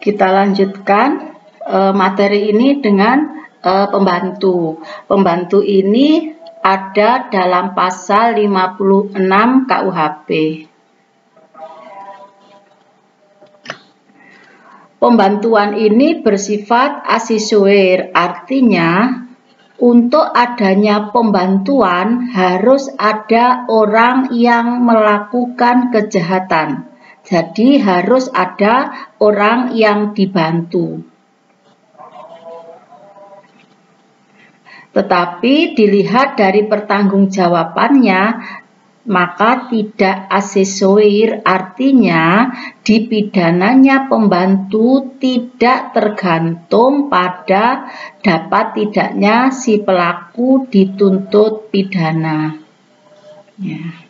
Kita lanjutkan materi ini dengan pembantu. Pembantu ini ada dalam pasal 56 KUHP. Pembantuan ini bersifat asesuer, artinya untuk adanya pembantuan harus ada orang yang melakukan kejahatan. Jadi harus ada orang yang dibantu. Tetapi dilihat dari pertanggungjawabannya, maka tidak asesuer, artinya di pidananya pembantu tidak tergantung pada dapat tidaknya si pelaku dituntut pidana. Ya.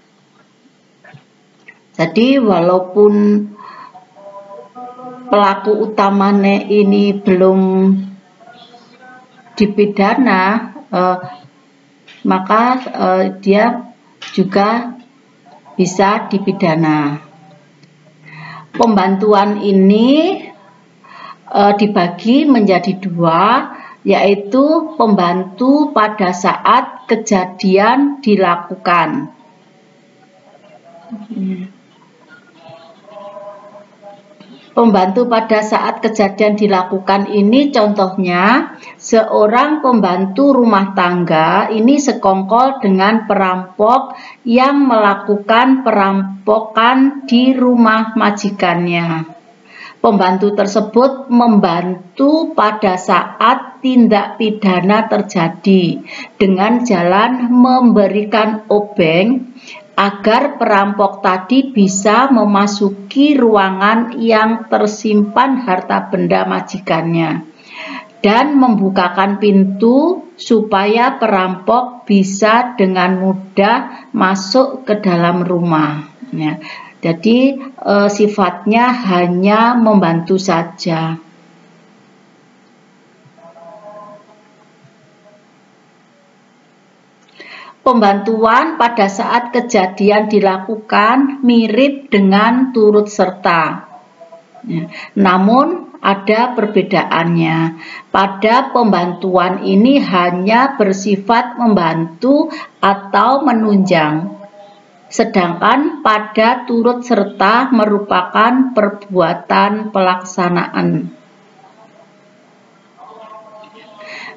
Jadi walaupun pelaku utamanya ini belum dipidana, maka dia juga bisa dipidana. Pembantuan ini dibagi menjadi dua, yaitu pembantu pada saat kejadian dilakukan. Pembantu pada saat kejadian dilakukan ini contohnya seorang pembantu rumah tangga ini sekongkol dengan perampok yang melakukan perampokan di rumah majikannya. Pembantu tersebut membantu pada saat tindak pidana terjadi dengan jalan memberikan obeng agar perampok tadi bisa memasuki ruangan yang tersimpan harta benda majikannya dan membukakan pintu supaya perampok bisa dengan mudah masuk ke dalam rumah. Ya. Jadi sifatnya hanya membantu saja. Pembantuan pada saat kejadian dilakukan mirip dengan turut serta. Ya. Namun ada perbedaannya. Pada pembantuan ini hanya bersifat membantu atau menunjang. Sedangkan pada turut serta merupakan perbuatan pelaksanaan.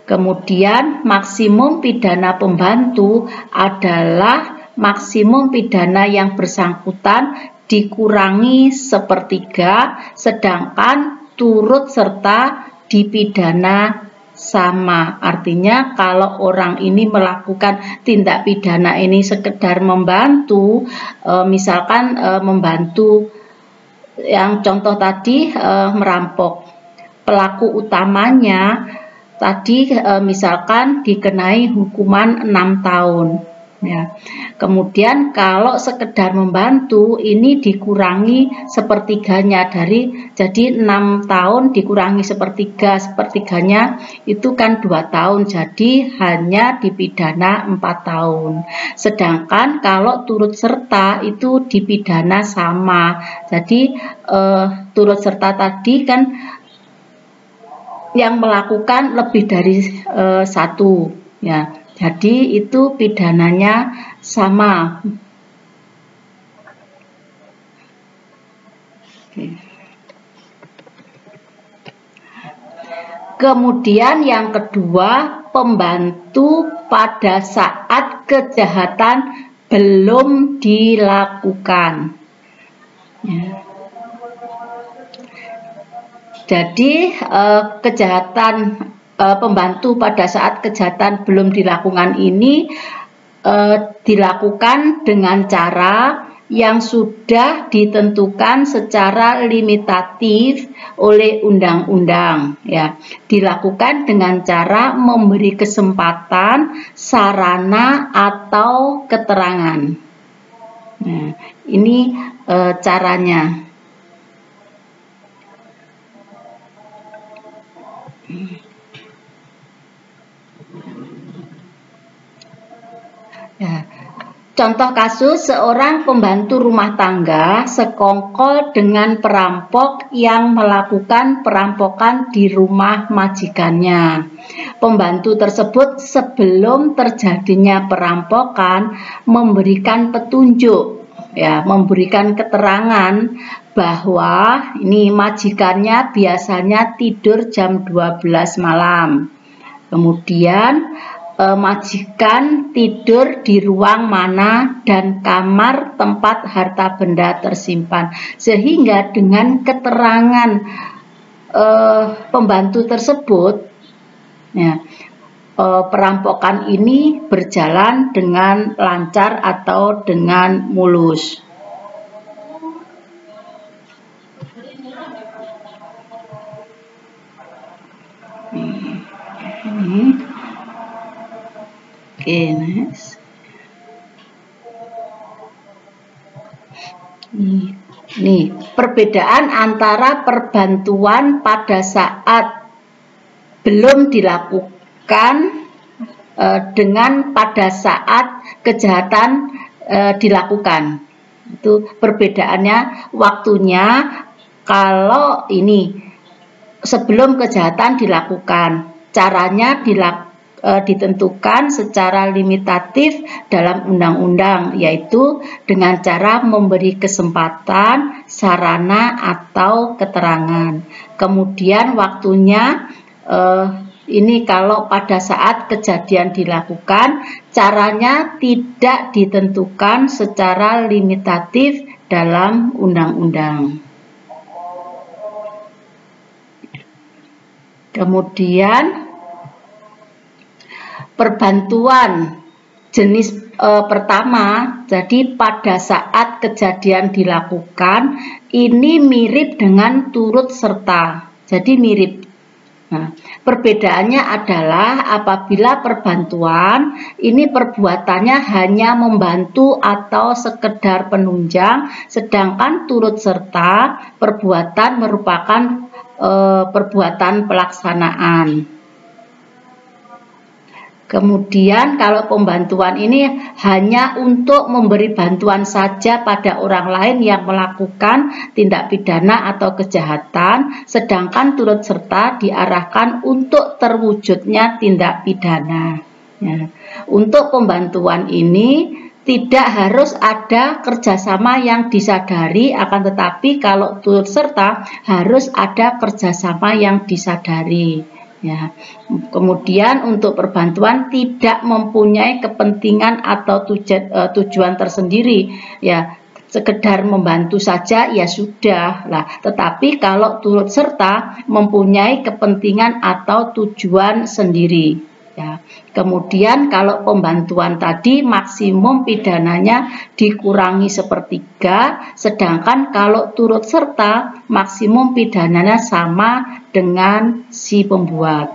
Kemudian maksimum pidana pembantu adalah maksimum pidana yang bersangkutan dikurangi sepertiga, sedangkan turut serta dipidana sama. Artinya kalau orang ini melakukan tindak pidana ini sekedar membantu, misalkan membantu yang contoh tadi merampok, pelaku utamanya tadi misalkan dikenai hukuman 6 tahun. Ya. Kemudian kalau sekedar membantu ini dikurangi sepertiganya jadi 6 tahun dikurangi sepertiganya itu kan 2 tahun, jadi hanya dipidana 4 tahun. Sedangkan kalau turut serta itu dipidana sama. Jadi turut serta tadi kan yang melakukan lebih dari satu, ya. Jadi itu pidananya sama. Oke. Kemudian yang kedua, pembantu pada saat kejahatan belum dilakukan. Ya. Jadi kejahatan pembantu pada saat kejahatan belum dilakukan ini dilakukan dengan cara yang sudah ditentukan secara limitatif oleh undang-undang. Ya, dilakukan dengan cara memberi kesempatan, sarana atau keterangan. Nah, ini caranya. Ya. Contoh kasus, seorang pembantu rumah tangga sekongkol dengan perampok yang melakukan perampokan di rumah majikannya. Pembantu tersebut sebelum terjadinya perampokan memberikan petunjuk, ya, memberikan keterangan bahwa ini majikannya biasanya tidur jam 12 malam. Kemudian majikan tidur di ruang mana dan kamar tempat harta benda tersimpan, sehingga dengan keterangan pembantu tersebut, ya, perampokan ini berjalan dengan lancar atau dengan mulus. Oke, next. Nih, perbedaan antara perbantuan pada saat belum dilakukan dengan pada saat kejahatan dilakukan. Itu perbedaannya waktunya. Kalau ini sebelum kejahatan dilakukan, caranya ditentukan secara limitatif dalam undang-undang, yaitu dengan cara memberi kesempatan, sarana, atau keterangan. Kemudian waktunya ini kalau pada saat kejadian dilakukan, caranya tidak ditentukan secara limitatif dalam undang-undang. Kemudian perbantuan jenis pertama, jadi pada saat kejadian dilakukan, ini mirip dengan turut serta, jadi mirip. Nah, perbedaannya adalah apabila perbantuan ini perbuatannya hanya membantu atau sekedar penunjang, sedangkan turut serta perbuatan merupakan perbuatan pelaksanaan. Kemudian kalau pembantuan ini hanya untuk memberi bantuan saja pada orang lain yang melakukan tindak pidana atau kejahatan, sedangkan turut serta diarahkan untuk terwujudnya tindak pidana. Ya. Untuk pembantuan ini tidak harus ada kerjasama yang disadari, akan tetapi kalau turut serta harus ada kerjasama yang disadari. Ya. Kemudian untuk perbantuan tidak mempunyai kepentingan atau tujuan tersendiri, ya, sekedar membantu saja ya sudah lah. Tetapi kalau turut serta mempunyai kepentingan atau tujuan sendiri, ya. Kemudian kalau pembantuan tadi maksimum pidananya dikurangi 1/3, sedangkan kalau turut serta maksimum pidananya sama dengan si pembuat.